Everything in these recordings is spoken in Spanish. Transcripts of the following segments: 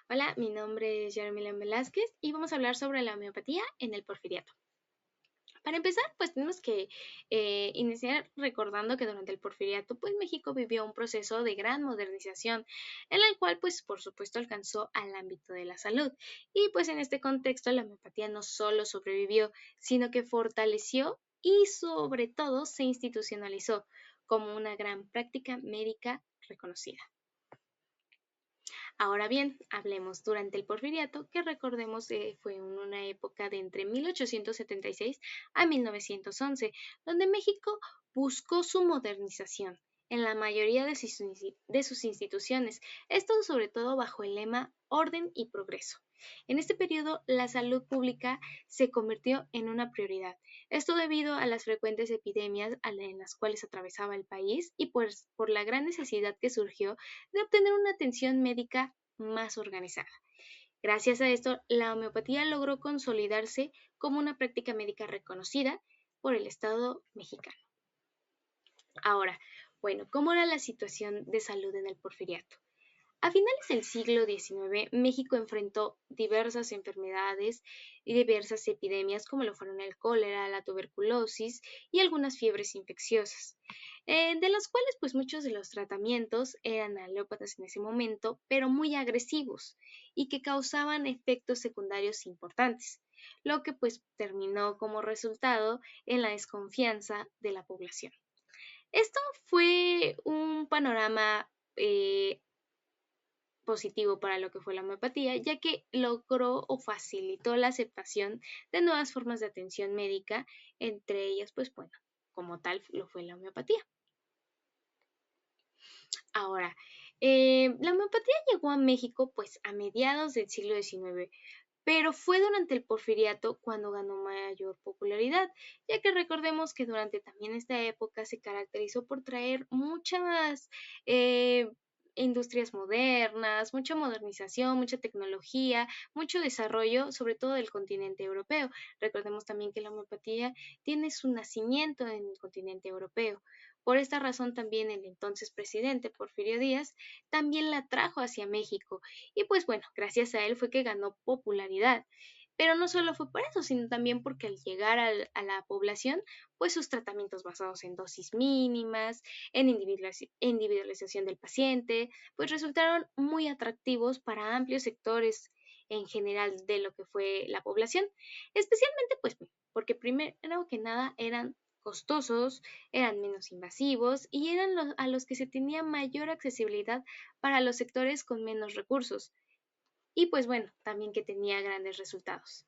Hola, mi nombre es Yarmilán Velázquez y vamos a hablar sobre la homeopatía en el Porfiriato. Para empezar, pues tenemos que iniciar recordando que durante el Porfiriato, pues México vivió un proceso de gran modernización, en el cual, pues por supuesto, alcanzó al ámbito de la salud. Y pues en este contexto, la homeopatía no solo sobrevivió, sino que fortaleció y sobre todo se institucionalizó como una gran práctica médica reconocida. Ahora bien, hablemos durante el Porfiriato, que recordemos fue en una época de entre 1876 a 1911, donde México buscó su modernización en la mayoría de sus instituciones, esto sobre todo bajo el lema orden y progreso. En este periodo, la salud pública se convirtió en una prioridad. Esto debido a las frecuentes epidemias en las cuales atravesaba el país y pues por la gran necesidad que surgió de obtener una atención médica más organizada. Gracias a esto, la homeopatía logró consolidarse como una práctica médica reconocida por el Estado mexicano. Ahora, bueno, ¿cómo era la situación de salud en el Porfiriato? A finales del siglo XIX, México enfrentó diversas enfermedades y diversas epidemias como lo fueron el cólera, la tuberculosis y algunas fiebres infecciosas, de las cuales pues muchos de los tratamientos eran alópatas en ese momento, pero muy agresivos y que causaban efectos secundarios importantes, lo que pues terminó como resultado en la desconfianza de la población. Esto fue un panorama positivo para lo que fue la homeopatía, ya que logró o facilitó la aceptación de nuevas formas de atención médica, entre ellas, pues bueno, como tal lo fue la homeopatía. Ahora, la homeopatía llegó a México pues a mediados del siglo XIX, pero fue durante el Porfiriato cuando ganó mayor popularidad, ya que recordemos que durante también esta época se caracterizó por traer muchas industrias modernas, mucha modernización, mucha tecnología, mucho desarrollo, sobre todo del continente europeo. Recordemos también que la homeopatía tiene su nacimiento en el continente europeo. Por esta razón también el entonces presidente Porfirio Díaz también la trajo hacia México y pues bueno, gracias a él fue que ganó popularidad. Pero no solo fue por eso, sino también porque al llegar a la población, pues sus tratamientos basados en dosis mínimas, en individualización del paciente, pues resultaron muy atractivos para amplios sectores en general de lo que fue la población, especialmente pues porque primero que nada eran costosos, eran menos invasivos y eran a los que se tenía mayor accesibilidad para los sectores con menos recursos. Y pues bueno, también que tenía grandes resultados.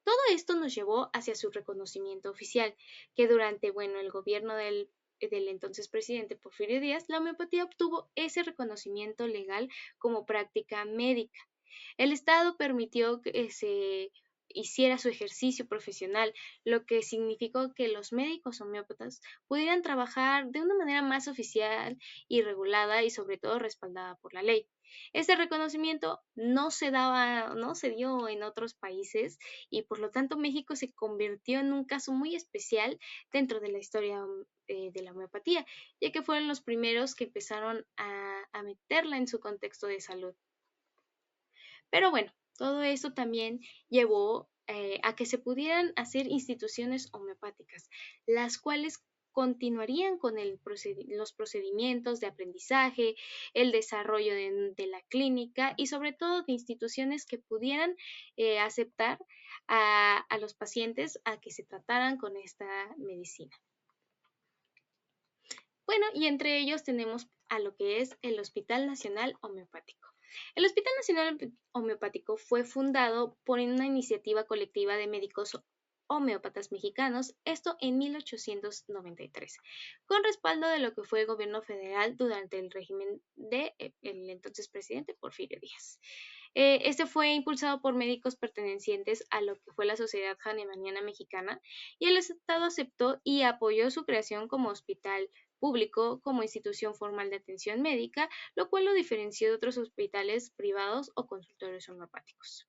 Todo esto nos llevó hacia su reconocimiento oficial, que durante, bueno, el gobierno del entonces presidente Porfirio Díaz, la homeopatía obtuvo ese reconocimiento legal como práctica médica. El Estado permitió que se hiciera su ejercicio profesional, lo que significó que los médicos homeópatas pudieran trabajar de una manera más oficial y regulada y sobre todo respaldada por la ley. Este reconocimiento no se dio en otros países y por lo tanto México se convirtió en un caso muy especial dentro de la historia de la homeopatía, ya que fueron los primeros que empezaron a meterla en su contexto de salud. Pero bueno, todo eso también llevó a que se pudieran hacer instituciones homeopáticas, las cuales continuarían con los procedimientos de aprendizaje, el desarrollo de la clínica y sobre todo de instituciones que pudieran aceptar a los pacientes a que se trataran con esta medicina. Bueno, y entre ellos tenemos a lo que es el Hospital Nacional Homeopático. El Hospital Nacional Homeopático fue fundado por una iniciativa colectiva de médicos homeópatas mexicanos, esto en 1893, con respaldo de lo que fue el gobierno federal durante el régimen de el entonces presidente Porfirio Díaz. Este fue impulsado por médicos pertenecientes a lo que fue la Sociedad Hahnemanniana Mexicana y el Estado aceptó y apoyó su creación como hospital público como institución formal de atención médica, lo cual lo diferenció de otros hospitales privados o consultorios homeopáticos.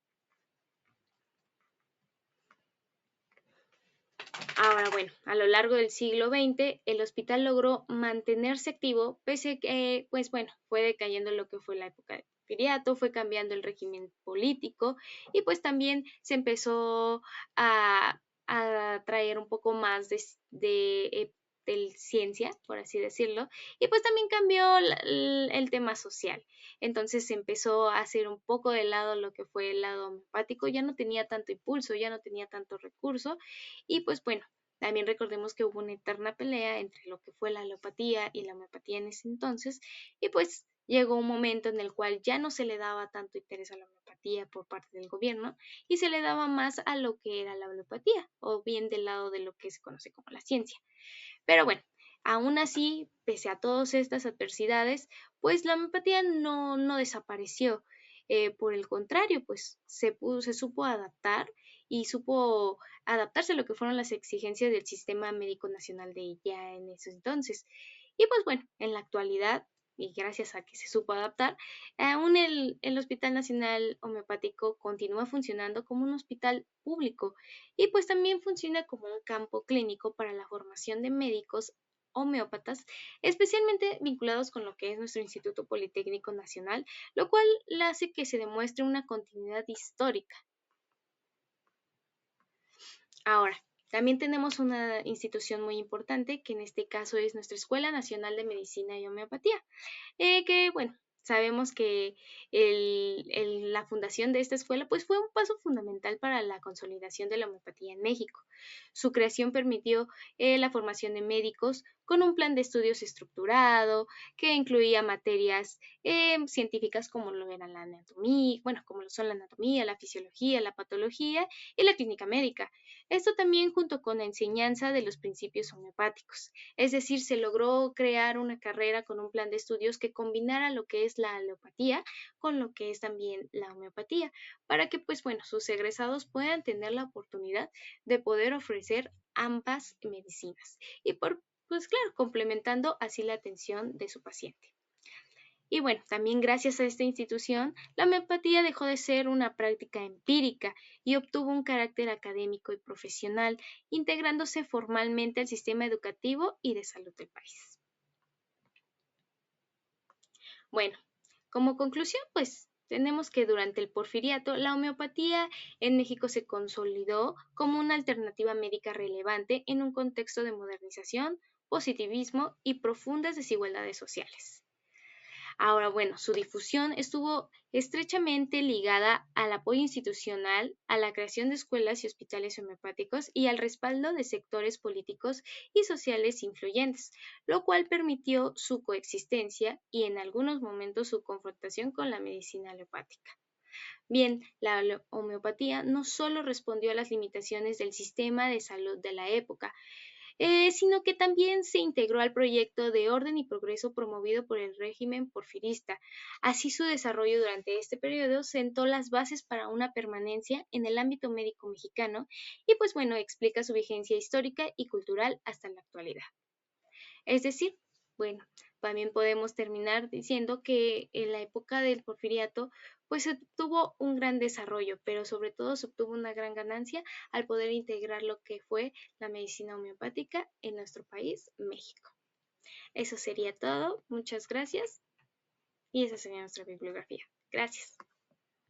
Ahora, bueno, a lo largo del siglo XX, el hospital logró mantenerse activo, pese a que, pues bueno, fue decayendo lo que fue la época porfiriato, fue cambiando el régimen político y pues también se empezó a traer un poco más de ciencia, por así decirlo, y pues también cambió el tema social. Entonces se empezó a hacer un poco de lado lo que fue el lado homeopático, ya no tenía tanto impulso, ya no tenía tanto recurso, y pues bueno, también recordemos que hubo una eterna pelea entre lo que fue la alopatía y la homeopatía en ese entonces, y pues llegó un momento en el cual ya no se le daba tanto interés a la homeopatía por parte del gobierno y se le daba más a lo que era la alopatía, o bien del lado de lo que se conoce como la ciencia. Pero bueno, aún así, pese a todas estas adversidades, pues la homeopatía no desapareció. Por el contrario, pues se supo adaptar y supo adaptarse a lo que fueron las exigencias del Sistema Médico Nacional de ya en ese entonces. Y pues bueno, en la actualidad, y gracias a que se supo adaptar, aún el Hospital Nacional Homeopático continúa funcionando como un hospital público y pues también funciona como un campo clínico para la formación de médicos homeópatas, especialmente vinculados con lo que es nuestro Instituto Politécnico Nacional, lo cual le hace que se demuestre una continuidad histórica. Ahora, también tenemos una institución muy importante, que en este caso es nuestra Escuela Nacional de Medicina y Homeopatía, que bueno, sabemos que la fundación de esta escuela pues fue un paso fundamental para la consolidación de la homeopatía en México. Su creación permitió la formación de médicos con un plan de estudios estructurado que incluía materias científicas como lo era la anatomía, bueno, como lo son la anatomía, la fisiología, la patología y la clínica médica. Esto también junto con la enseñanza de los principios homeopáticos. Es decir, se logró crear una carrera con un plan de estudios que combinara lo que es la alopatía con lo que es también la homeopatía, para que pues bueno, sus egresados puedan tener la oportunidad de poder ofrecer ambas medicinas y pues claro, complementando así la atención de su paciente. Y bueno, también gracias a esta institución, la homeopatía dejó de ser una práctica empírica y obtuvo un carácter académico y profesional, integrándose formalmente al sistema educativo y de salud del país. Bueno, como conclusión, pues tenemos que durante el porfiriato la homeopatía en México se consolidó como una alternativa médica relevante en un contexto de modernización, positivismo y profundas desigualdades sociales. Ahora, bueno, su difusión estuvo estrechamente ligada al apoyo institucional, a la creación de escuelas y hospitales homeopáticos y al respaldo de sectores políticos y sociales influyentes, lo cual permitió su coexistencia y en algunos momentos su confrontación con la medicina alopática. Bien, la homeopatía no solo respondió a las limitaciones del sistema de salud de la época, sino que también se integró al proyecto de orden y progreso promovido por el régimen porfirista. Así su desarrollo durante este periodo sentó las bases para una permanencia en el ámbito médico mexicano y pues bueno, explica su vigencia histórica y cultural hasta la actualidad. Es decir, bueno, también podemos terminar diciendo que en la época del porfiriato, pues se tuvo un gran desarrollo, pero sobre todo se obtuvo una gran ganancia al poder integrar lo que fue la medicina homeopática en nuestro país, México. Eso sería todo. Muchas gracias. Y esa sería nuestra bibliografía. Gracias.